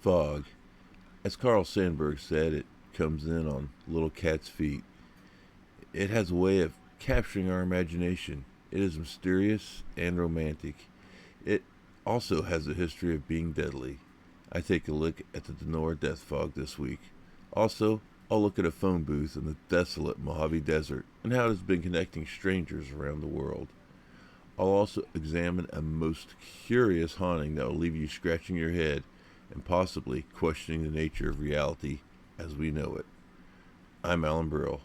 Fog. As Carl Sandburg said, it comes in on little cat's feet. It has a way of capturing our imagination. It is mysterious and romantic. It also has a history of being deadly. I take a look at the Donora Death Fog this week. Also, I'll look at a phone booth in the desolate Mojave Desert and how it has been connecting strangers around the world. I'll also examine a most curious haunting that will leave you scratching your head and possibly questioning the nature of reality as we know it. I'm Alan Brill.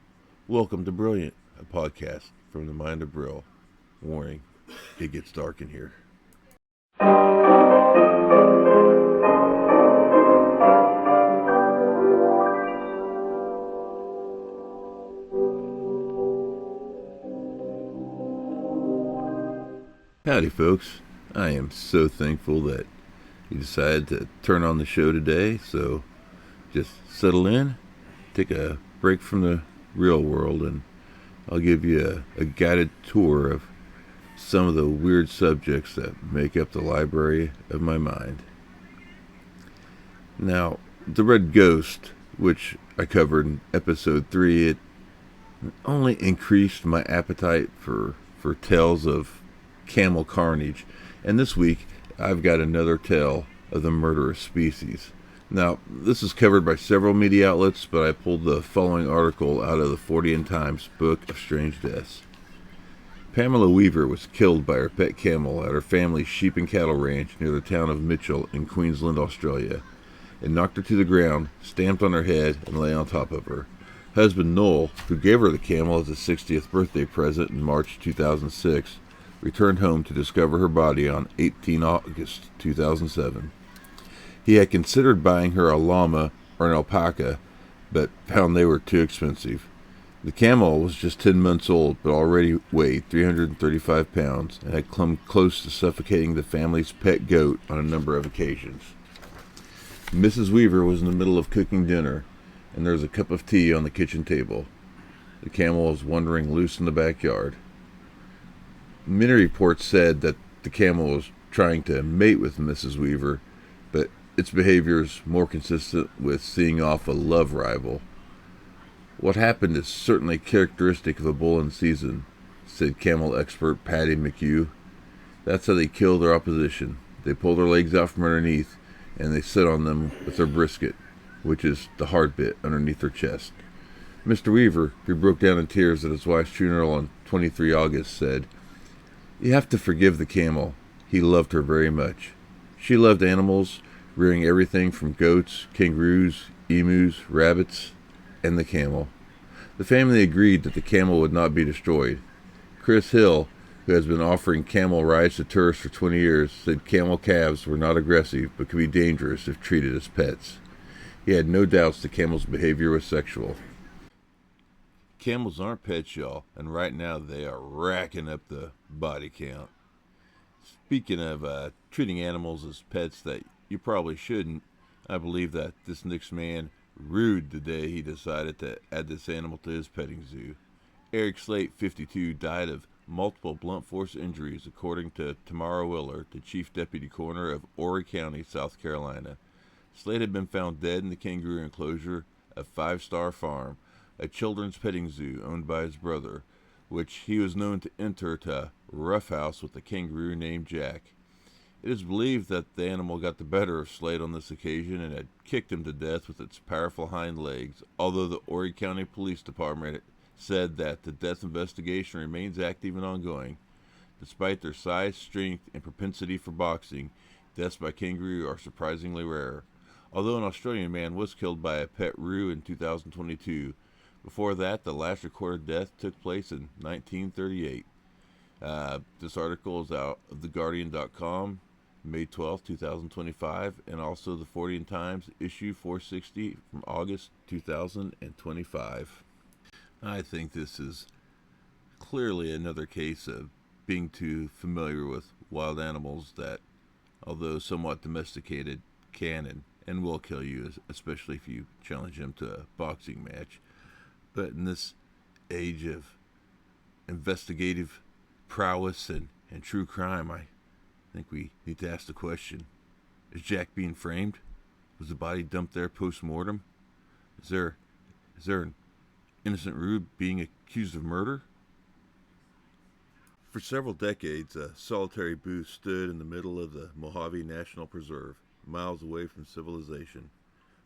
Welcome to Brilliant, a podcast from the mind of Brill. Warning, it gets dark in here. Howdy, folks. I am so thankful that you decided to turn on the show today. So just settle in, take a break from the real world, and I'll give you a guided tour of some of the weird subjects that make up the library of my mind. Now, the Red Ghost, which I covered in episode 3, it only increased my appetite for tales of camel carnage. And this week, I've got another tale of the murderous species. Now, this is covered by several media outlets, but I pulled the following article out of the Fortean Times Book of Strange Deaths. Pamela Weaver was killed by her pet camel at her family's sheep and cattle ranch near the town of Mitchell in Queensland, Australia. It knocked her to the ground, stamped on her head, and lay on top of her. Husband Noel, who gave her the camel as a 60th birthday present in March 2006, returned home to discover her body on 18 August 2007. He had considered buying her a llama or an alpaca, but found they were too expensive. The camel was just 10 months old, but already weighed 335 pounds and had come close to suffocating the family's pet goat on a number of occasions. Mrs. Weaver was in the middle of cooking dinner, and there was a cup of tea on the kitchen table. The camel was wandering loose in the backyard. Many reports said that the camel was trying to mate with Mrs. Weaver, but its behavior is more consistent with seeing off a love rival. What happened is certainly characteristic of a bull in season, said camel expert Patty McHugh. That's how they kill their opposition. They pull their legs out from underneath, and they sit on them with their brisket, which is the hard bit underneath their chest. Mr. Weaver, who broke down in tears at his wife's funeral on 23 August, said, "You have to forgive the camel. He loved her very much. She loved animals, rearing everything from goats, kangaroos, emus, rabbits, and the camel. The family agreed that the camel would not be destroyed. Chris Hill, who has been offering camel rides to tourists for 20 years, said camel calves were not aggressive but could be dangerous if treated as pets. He had no doubts the camel's behavior was sexual." Camels aren't pets, y'all, and right now they are racking up the body count. Speaking of treating animals as pets that you probably shouldn't, I believe that this next man rued the day he decided to add this animal to his petting zoo. Eric Slate, 52, died of multiple blunt force injuries, according to Tamara Willer, the chief deputy coroner of Horry County, South Carolina. Slate had been found dead in the kangaroo enclosure of Five Star Farm, a children's petting zoo owned by his brother, which he was known to enter to roughhouse with a kangaroo named Jack. It is believed that the animal got the better of Slade on this occasion and had kicked him to death with its powerful hind legs, although the Horry County Police Department said that the death investigation remains active and ongoing. Despite their size, strength, and propensity for boxing, deaths by kangaroo are surprisingly rare. Although an Australian man was killed by a pet roo in 2022, before that, the last recorded death took place in 1938. This article is out of theguardian.com, May 12, 2025, and also the Fortean Times, issue 460 from August 2025. I think this is clearly another case of being too familiar with wild animals that, although somewhat domesticated, can and will kill you, especially if you challenge them to a boxing match. But in this age of investigative prowess and true crime, I think we need to ask the question, is Jack being framed? Was the body dumped there post-mortem? Is there an innocent Rube being accused of murder? For several decades, a solitary booth stood in the middle of the Mojave National Preserve, miles away from civilization.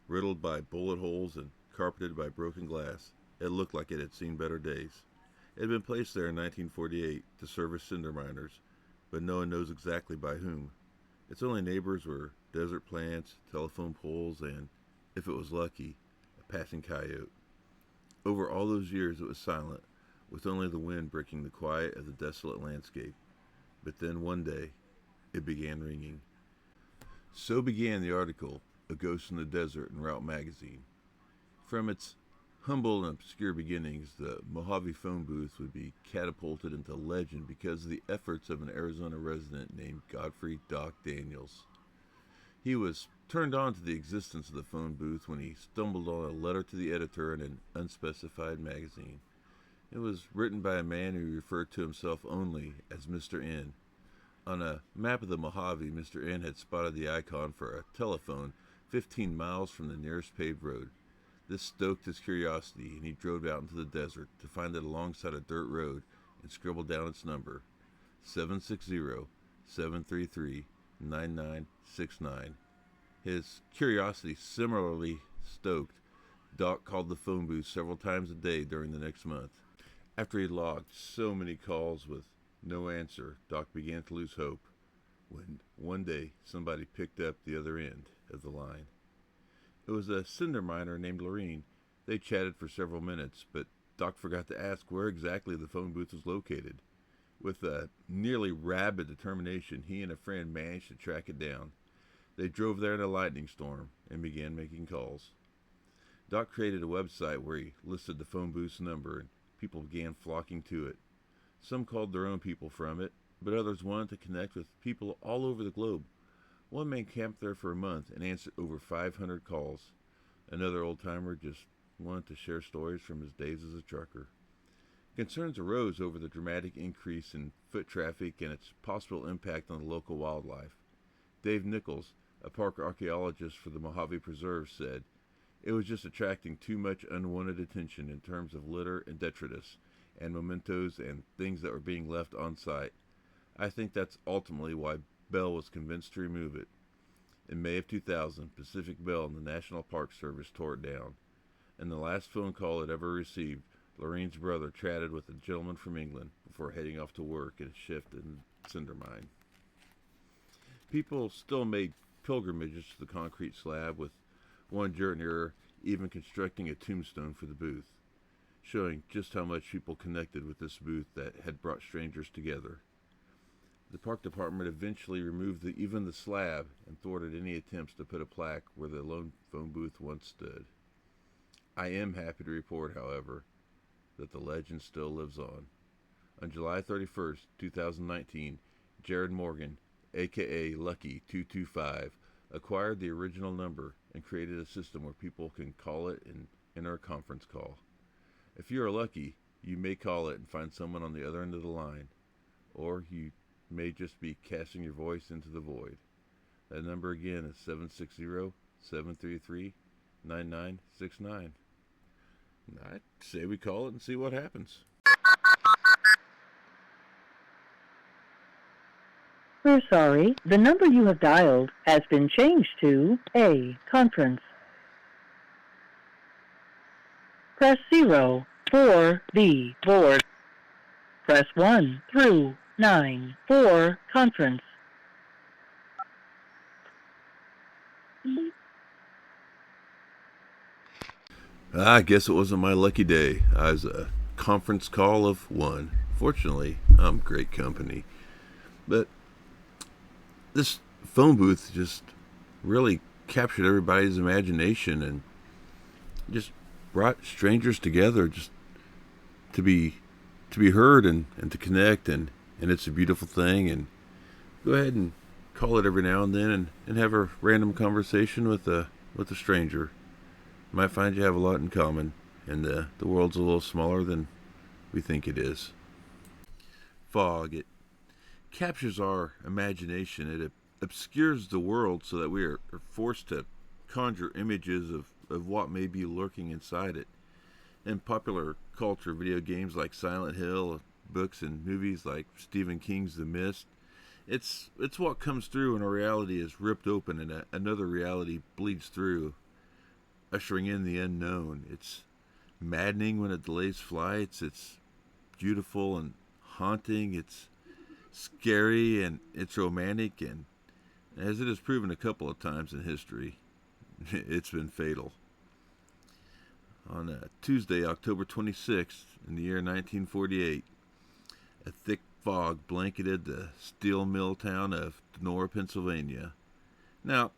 Riddled by bullet holes and carpeted by broken glass, it looked like it had seen better days. It had been placed there in 1948 to service cinder miners, but no one knows exactly by whom. Its only neighbors were desert plants, telephone poles, and, if it was lucky, a passing coyote. Over all those years it was silent, with only the wind breaking the quiet of the desolate landscape. But then one day, it began ringing. So began the article, A Ghost in the Desert, in Route magazine. From its humble and obscure beginnings, the Mojave phone booth would be catapulted into legend because of the efforts of an Arizona resident named Godfrey Doc Daniels. He was turned on to the existence of the phone booth when he stumbled on a letter to the editor in an unspecified magazine. It was written by a man who referred to himself only as Mr. N. On a map of the Mojave, Mr. N had spotted the icon for a telephone 15 miles from the nearest paved road. This stoked his curiosity, and he drove out into the desert to find it alongside a dirt road and scribbled down its number, 760-733-9969. His curiosity similarly stoked, Doc called the phone booth several times a day during the next month. After he logged so many calls with no answer, Doc began to lose hope when one day somebody picked up the other end of the line. It was a cinder miner named Lorene. They chatted for several minutes, but Doc forgot to ask where exactly the phone booth was located. With a nearly rabid determination, he and a friend managed to track it down. They drove there in a lightning storm and began making calls. Doc created a website where he listed the phone booth's number, and people began flocking to it. Some called their own people from it, but others wanted to connect with people all over the globe. One man camped there for a month and answered over 500 calls. Another old-timer just wanted to share stories from his days as a trucker. Concerns arose over the dramatic increase in foot traffic and its possible impact on the local wildlife. Dave Nichols, a park archaeologist for the Mojave Preserve, said, "It was just attracting too much unwanted attention in terms of litter and detritus, and mementos and things that were being left on site. I think that's ultimately why Bell was convinced to remove it." In May of 2000, Pacific Bell and the National Park Service tore it down. In the last phone call it ever received, Lorene's brother chatted with a gentleman from England before heading off to work in a shift in cinder mine. People still made pilgrimages to the concrete slab, with one journeyer even constructing a tombstone for the booth, showing just how much people connected with this booth that had brought strangers together. The park department eventually removed even the slab and thwarted any attempts to put a plaque where the lone phone booth once stood. I am happy to report, however, that the legend still lives on. On July 31st, 2019, Jared Morgan, aka Lucky 225, acquired the original number and created a system where people can call it and enter a conference call. If you are lucky, you may call it and find someone on the other end of the line, or you may just be casting your voice into the void. That number again is 760-733-9969. I say we call it and see what happens. We're sorry. The number you have dialed has been changed to a conference. Press 0 for the board. Press 1 through 9 for conference. I guess it wasn't my lucky day. I was a conference call of one. Fortunately, I'm great company. But this phone booth just really captured everybody's imagination and just brought strangers together just to be heard and to connect, and it's a beautiful thing. And go ahead and call it every now and then and have a random conversation with a stranger. You might find you have a lot in common, and the world's a little smaller than we think it is. Fog, it captures our imagination. It obscures the world so that we are forced to conjure images of what may be lurking inside it. In popular culture, video games like Silent Hill, books and movies like Stephen King's The Mist, it's what comes through when our reality is ripped open and another reality bleeds through, ushering in the unknown. It's maddening when it delays flights. It's beautiful and haunting. It's scary and it's romantic, and as it has proven a couple of times in history, it's been fatal. On Tuesday, October 26th, in the year 1948, a thick fog blanketed the steel mill town of Donora, Pennsylvania. Now,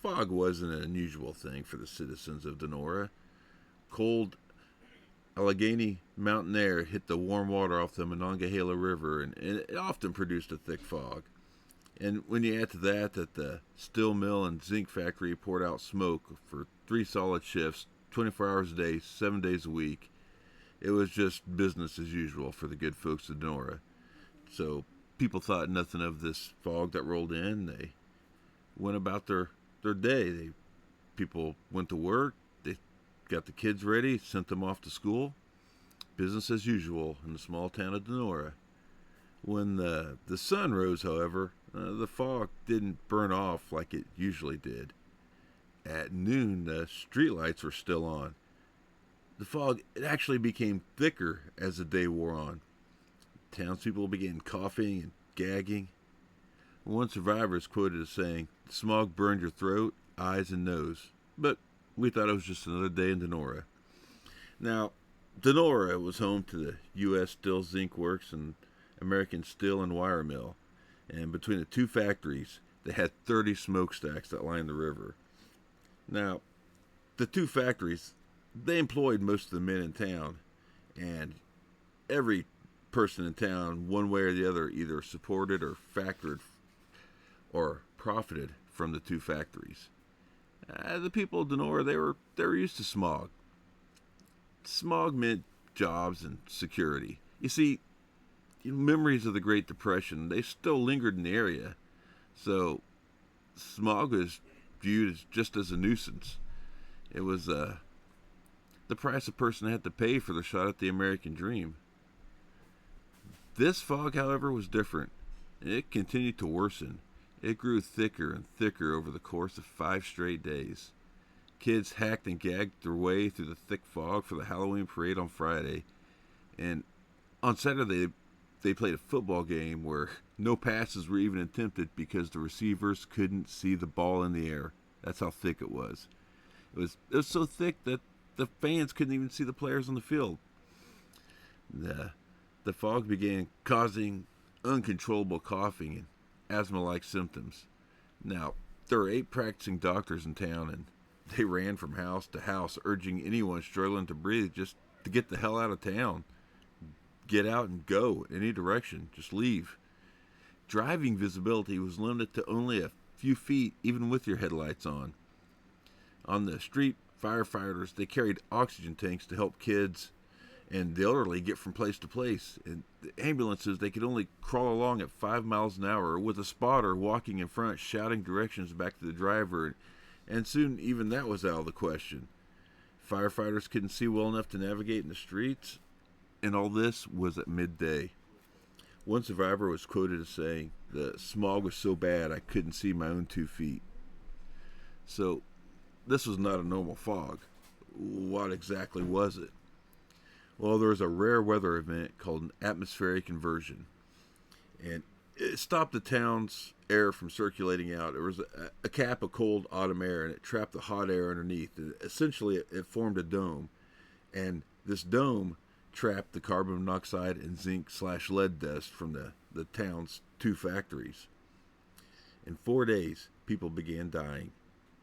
fog wasn't an unusual thing for the citizens of Donora. Cold Allegheny mountain air hit the warm water off the Monongahela River, and it often produced a thick fog. And when you add to that the steel mill and zinc factory poured out smoke for 3 solid shifts, 24 hours a day, 7 days a week, it was just business as usual for the good folks of Donora. So people thought nothing of this fog that rolled in. They went about their day. People went to work. They got the kids ready, sent them off to school. Business as usual in the small town of Donora. When the sun rose, however, the fog didn't burn off like it usually did. At noon, the streetlights were still on. The fog, it actually became thicker as the day wore on. Townspeople began coughing and gagging. One survivor is quoted as saying, "The smog burned your throat, eyes, and nose, but we thought it was just another day in Donora." Now, Donora was home to the U.S. Steel Zinc Works and American Steel and Wire Mill, and between the two factories, they had 30 smokestacks that lined the river. Now, the two factories, they employed most of the men in town, and every person in town, one way or the other, either supported or factored or profited from the two factories. The people of Donora, they were used to smog. Smog meant jobs and security. You see, memories of the Great Depression, they still lingered in the area, so smog was viewed as just as a nuisance. It was the price a person had to pay for the shot at the American dream. This fog, however, was different. It continued to worsen. It grew thicker and thicker over the course of 5 straight days. Kids hacked and gagged their way through the thick fog for the Halloween parade on Friday. And on Saturday, they played a football game where no passes were even attempted because the receivers couldn't see the ball in the air. That's how thick it was. It was so thick that the fans couldn't even see the players on the field. The fog began causing uncontrollable coughing and asthma-like symptoms. Now, there were 8 practicing doctors in town, and they ran from house to house, urging anyone struggling to breathe just to get the hell out of town. Get out and go in any direction. Just leave. Driving visibility was limited to only a few feet, even with your headlights on. On the street, firefighters, they carried oxygen tanks to help kids and the elderly get from place to place. And the ambulances, they could only crawl along at 5 miles an hour with a spotter walking in front, shouting directions back to the driver. And soon, even that was out of the question. Firefighters couldn't see well enough to navigate in the streets. And all this was at midday. One survivor was quoted as saying, "The smog was so bad I couldn't see my own 2 feet." So, this was not a normal fog. What exactly was it? Well, there was a rare weather event called an atmospheric inversion. And it stopped the town's air from circulating out. There was a cap of cold autumn air, and it trapped the hot air underneath. And essentially, it formed a dome. And this dome trapped the carbon monoxide and zinc/lead dust from the town's 2 factories. In 4 days, people began dying.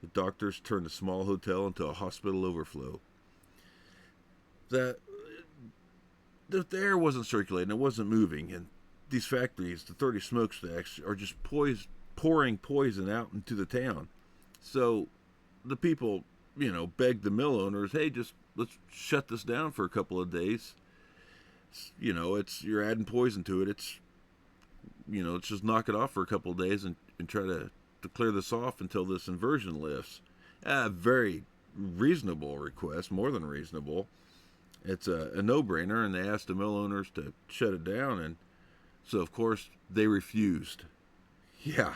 The doctors turned a small hotel into a hospital overflow. The air wasn't circulating, it wasn't moving, and these factories, the 30 smokestacks, are just pouring poison out into the town. So the people, begged the mill owners, "Hey, let's shut this down for a couple of days. You're adding poison to it. Let's just knock it off for a couple of days and try to clear this off until this inversion lifts." A very reasonable request, more than reasonable. It's a no-brainer, and they asked the mill owners to shut it down, and so of course they refused. Yeah,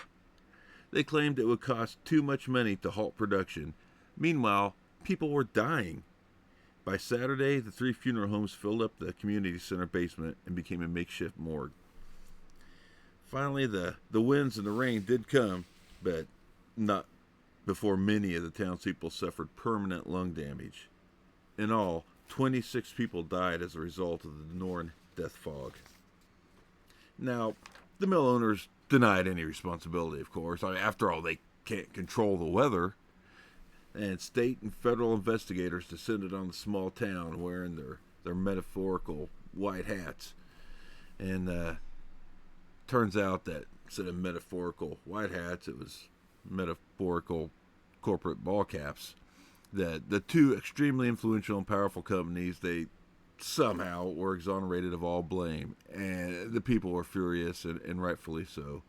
they claimed it would cost too much money to halt production. Meanwhile, people were dying. By Saturday, the 3 funeral homes filled up the community center basement and became a makeshift morgue. Finally, the winds and the rain did come, but not before many of the townspeople suffered permanent lung damage. In all, 26 people died as a result of the Donora Death Fog. Now, the mill owners denied any responsibility, of course. After all, they can't control the weather. And state and federal investigators descended on the small town wearing their metaphorical white hats. And turns out that instead of metaphorical white hats, it was metaphorical corporate ball caps. The 2 extremely influential and powerful companies, they somehow were exonerated of all blame. And the people were furious, and rightfully so.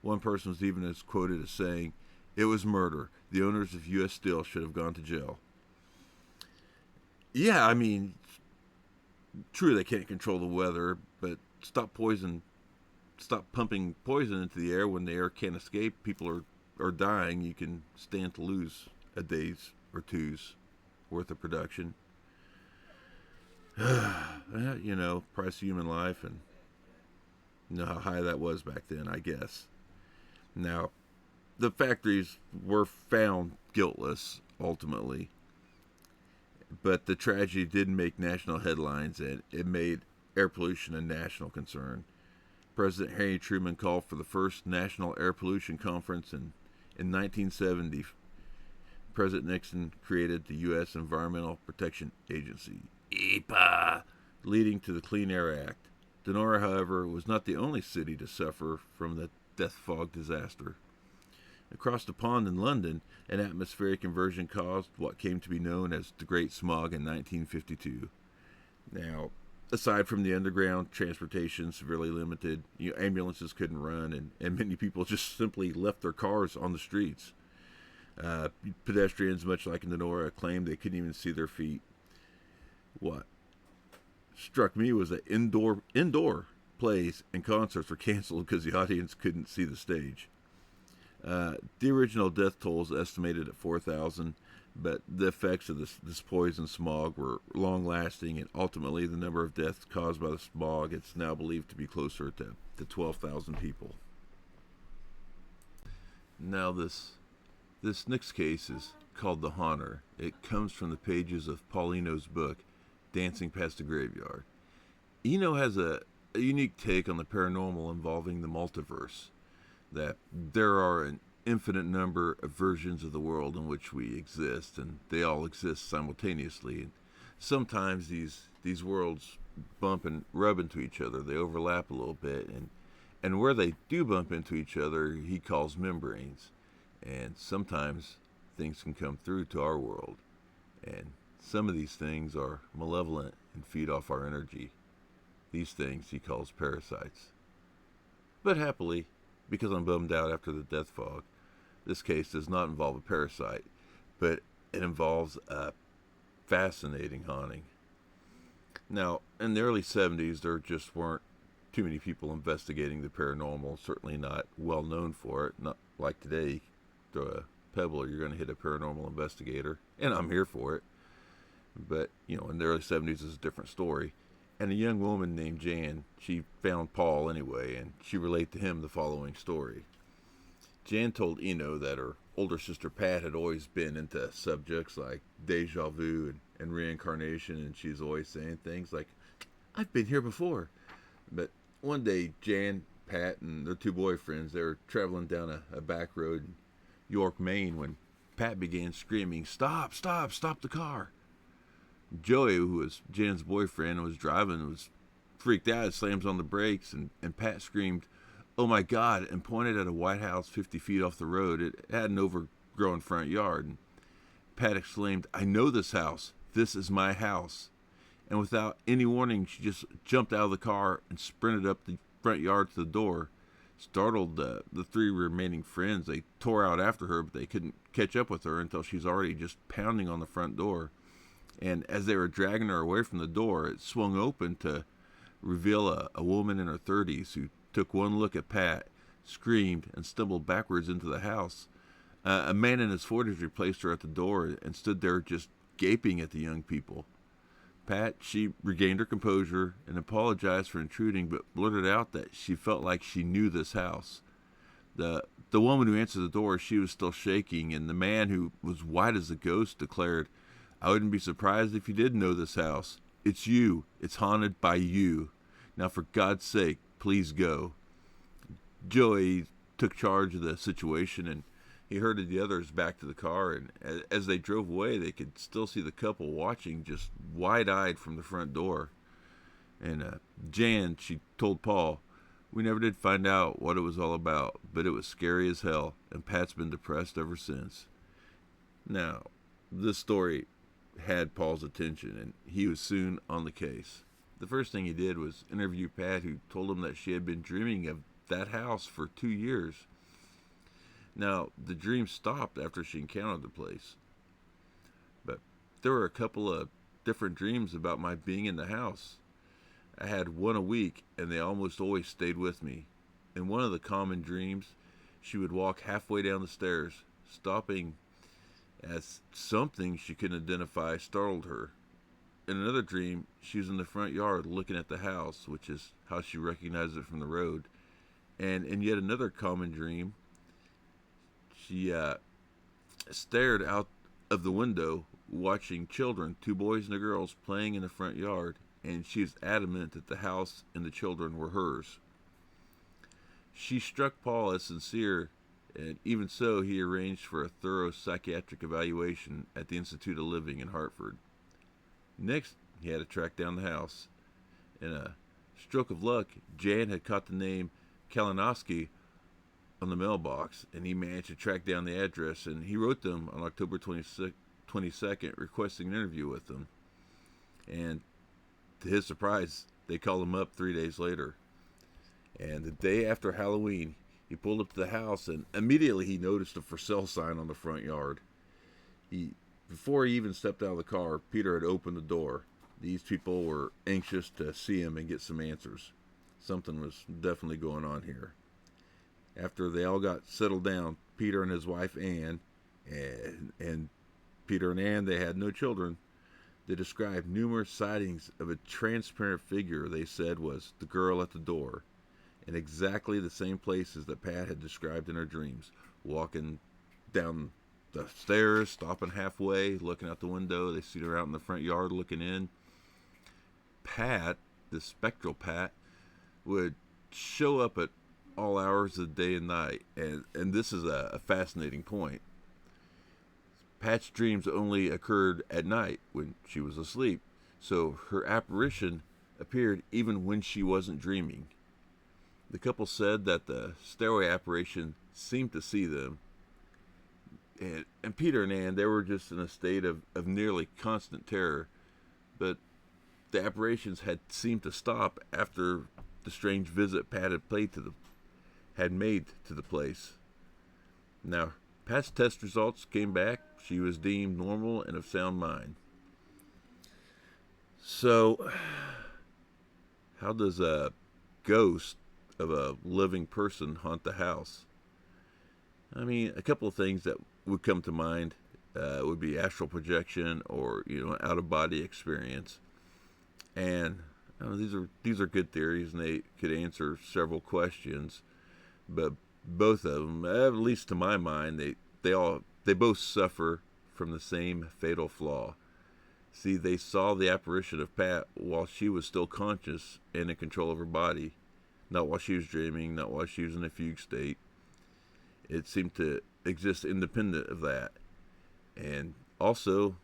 One person was even as quoted as saying, "It was murder. The owners of U.S. Steel should have gone to jail." Yeah, I mean, true, they can't control the weather, but stop pumping poison into the air when the air can't escape. People are dying. You can stand to lose a day's or two's worth of production. You know, price of human life, and you know how high that was back then, I guess. Now, the factories were found guiltless, ultimately. But the tragedy did make national headlines, and it made air pollution a national concern. President Harry Truman called for the first National Air Pollution Conference in 1970. President Nixon created the U.S. Environmental Protection Agency, EPA, leading to the Clean Air Act. Donora, however, was not the only city to suffer from the Death Fog disaster. Across the pond in London, an atmospheric inversion caused what came to be known as the Great Smog in 1952. Now, aside from the underground transportation severely limited, ambulances couldn't run, and many people just simply left their cars on the streets. Pedestrians, much like in Donora, claimed they couldn't even see their feet. What struck me was that indoor plays and concerts were canceled because the audience couldn't see the stage. The original death toll is estimated at 4,000, but the effects of this poison smog were long-lasting, and ultimately the number of deaths caused by the smog is now believed to be closer to 12,000 people. Now this next case is called The Haunter. It comes from the pages of Paulino's book, Dancing Past the Graveyard. Eno has a unique take on the paranormal involving the multiverse, that there are an infinite number of versions of the world in which we exist, and they all exist simultaneously. And sometimes these worlds bump and rub into each other. They overlap a little bit, and where they do bump into each other, he calls membranes. And sometimes things can come through to our world, and some of these things are malevolent and feed off our energy. These things he calls parasites. But happily, because I'm bummed out after the death fog, this case does not involve a parasite, but it involves a fascinating haunting. Now, in the early 70s, there just weren't too many people investigating the paranormal, certainly not well known for it. Not like today, throw a pebble, you're going to hit a paranormal investigator, and I'm here for it. But, in the early 70s is a different story. And a young woman named Jan, she found Paul anyway, and she relayed to him the following story. Jan told Eno that her older sister Pat had always been into subjects like deja vu and reincarnation, and she's always saying things like, "I've been here before." But one day, Jan, Pat, and their 2 boyfriends, they were traveling down a back road in York, Maine, when Pat began screaming, "Stop, stop, stop the car." Joey, who was Jan's boyfriend, was driving, was freaked out, slams on the brakes, and Pat screamed, "Oh my God," and pointed at a white house 50 feet off the road. It had an overgrown front yard. And Pat exclaimed, "I know this house. This is my house." And without any warning, she just jumped out of the car and sprinted up the front yard to the door. Startled, the three remaining friends, they tore out after her, but they couldn't catch up with her until she's already just pounding on the front door. And as they were dragging her away from the door, it swung open to reveal a woman in her 30s who took one look at Pat, screamed, and stumbled backwards into the house. A man in his 40s replaced her at the door and stood there just gaping at the young people. Pat, she regained her composure and apologized for intruding, but blurted out that she felt like she knew this house. The woman who answered the door, she was still shaking, and the man, who was white as a ghost, declared, "I wouldn't be surprised if you did know this house. It's you. It's haunted by you. Now, for God's sake, please go." Joey took charge of the situation, and he herded the others back to the car, and as they drove away, they could still see the couple watching just wide-eyed from the front door. And Jan, she told Paul, "We never did find out what it was all about, but it was scary as hell, and Pat's been depressed ever since." Now, this story had Paul's attention, and he was soon on the case. The first thing he did was interview Pat, who told him that she had been dreaming of that house for 2 years. Now, the dream stopped after she encountered the place, but there were a couple of different dreams about my being in the house. I had one a week, and they almost always stayed with me. In one of the common dreams, she would walk halfway down the stairs, stopping as something she couldn't identify startled her. In another dream, she was in the front yard looking at the house, which is how she recognized it from the road. And in yet another common dream, she stared out of the window watching children, 2 boys and a girl, playing in the front yard, and she was adamant that the house and the children were hers. She struck Paul as sincere, and even so, he arranged for a thorough psychiatric evaluation at the Institute of Living in Hartford. Next, he had to track down the house. In a stroke of luck, Jan had caught the name Kalinowski on the mailbox, and he managed to track down the address, and he wrote them on October 22nd requesting an interview with them. And to his surprise, they called him up 3 days later. And the day after Halloween, he pulled up to the house, and immediately he noticed a for sale sign on the front yard. Before he even stepped out of the car, Peter had opened the door. These people were anxious to see him and get some answers. Something was definitely going on here. After they all got settled down, Peter and his wife Ann, and Peter and Ann, they had no children. They described numerous sightings of a transparent figure they said was the girl at the door, in exactly the same places that Pat had described in her dreams, walking down the stairs, stopping halfway, looking out the window. They see her out in the front yard looking in. Pat, the spectral Pat, would show up at all hours of the day and night, and this is a fascinating point. Pat's dreams only occurred at night when she was asleep, so her apparition appeared even when she wasn't dreaming. The couple said that the stairway apparition seemed to see them, and Peter and Ann, they were just in a state of nearly constant terror, but the apparitions had seemed to stop after the strange visit Pat had made to the place. Now, Pat's test results came back. She was deemed normal and of sound mind. So, how does a ghost of a living person haunt the house? I mean, a couple of things that would come to mind would be astral projection or, out-of-body experience. And these are good theories, and they could answer several questions. But both of them, at least to my mind, they both suffer from the same fatal flaw. See, they saw the apparition of Pat while she was still conscious and in control of her body, not while she was dreaming, not while she was in a fugue state. It seemed to exist independent of that. And also,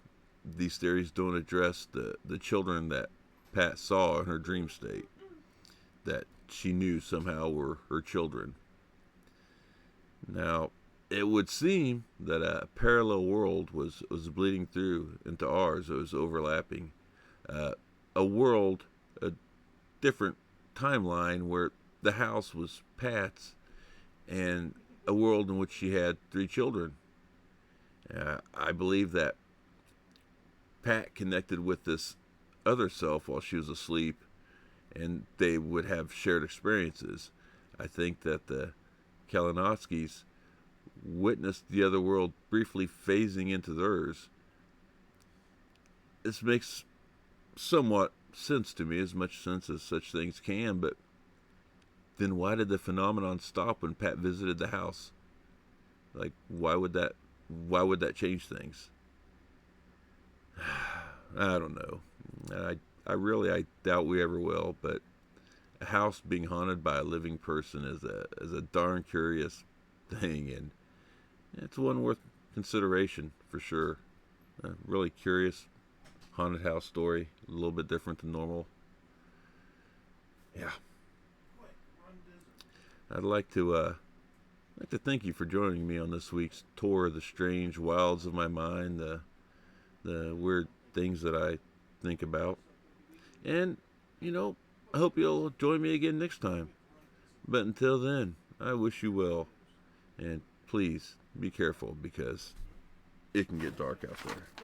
these theories don't address the children that Pat saw in her dream state, that she knew somehow were her children. Now, it would seem that a parallel world was bleeding through into ours. It was overlapping. A world, a different timeline where the house was Pat's, and a world in which she had 3 children. I believe that Pat connected with this other self while she was asleep, and they would have shared experiences. I think that the Kalinowskis witnessed the other world briefly phasing into theirs. This makes somewhat sense to me, as much sense as such things can, but then why did the phenomenon stop when Pat visited the house? Like, why would that change things? I don't know. I doubt we ever will, but a house being haunted by a living person is a darn curious thing, and it's one worth consideration for sure. A really curious haunted house story, a little bit different than normal. Yeah. I'd like to thank you for joining me on this week's tour of the strange wilds of my mind, the weird things that I think about. And, I hope you'll join me again next time. But until then, I wish you well. And please be careful, because it can get dark out there.